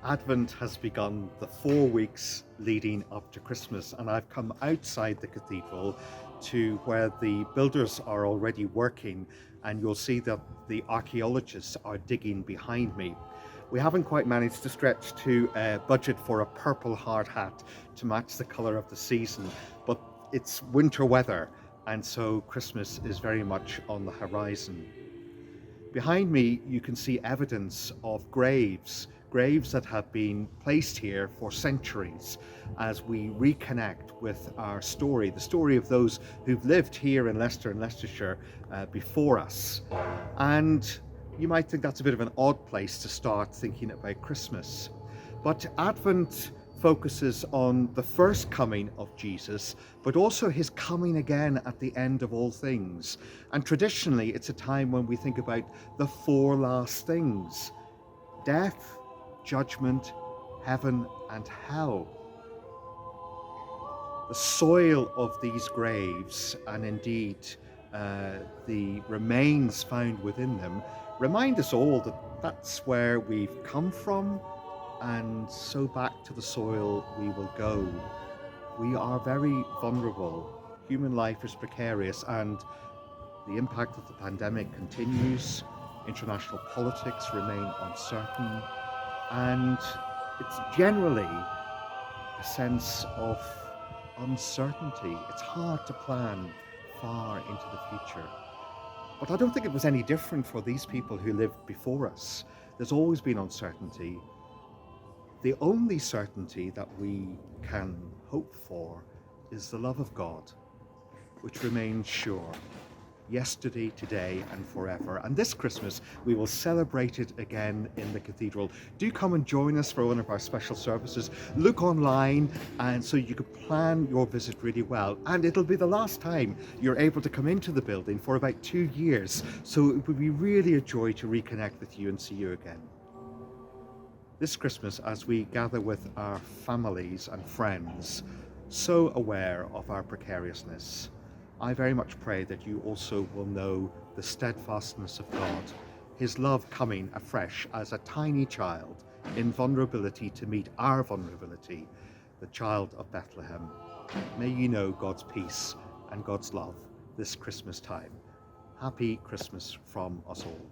Advent has begun, the 4 weeks leading up to Christmas, and I've come outside the cathedral to where the builders are already working, and you'll see that the archaeologists are digging behind me. We haven't quite managed to stretch to a budget for a purple hard hat to match the colour of the season, but it's winter weather, and so Christmas is very much on the horizon. Behind me, you can see evidence of graves that have been placed here for centuries as we reconnect with our story, the story of those who've lived here in Leicester and Leicestershire before us. And you might think that's a bit of an odd place to start thinking about Christmas. But Advent focuses on the first coming of Jesus, but also his coming again at the end of all things. And traditionally, it's a time when we think about the four last things: death, judgment, heaven, and hell. The soil of these graves, and indeed the remains found within them, remind us all that that's where we've come from, and so back to the soil we will go. We are very vulnerable. Human life is precarious, and the impact of the pandemic continues. International politics remain uncertain, and it's generally a sense of uncertainty. It's hard to plan far into the future. But I don't think it was any different for these people who lived before us. There's always been uncertainty. The only certainty that we can hope for is the love of God, which remains sure, yesterday, today, and forever. And this Christmas, we will celebrate it again in the cathedral. Do come and join us for one of our special services. Look online, and so you can plan your visit really well. And it'll be the last time you're able to come into the building for about 2 years. So it would be really a joy to reconnect with you and see you again. This Christmas, as we gather with our families and friends, so aware of our precariousness, I very much pray that you also will know the steadfastness of God, his love coming afresh as a tiny child in vulnerability to meet our vulnerability, the child of Bethlehem. May you know God's peace and God's love this Christmas time. Happy Christmas from us all.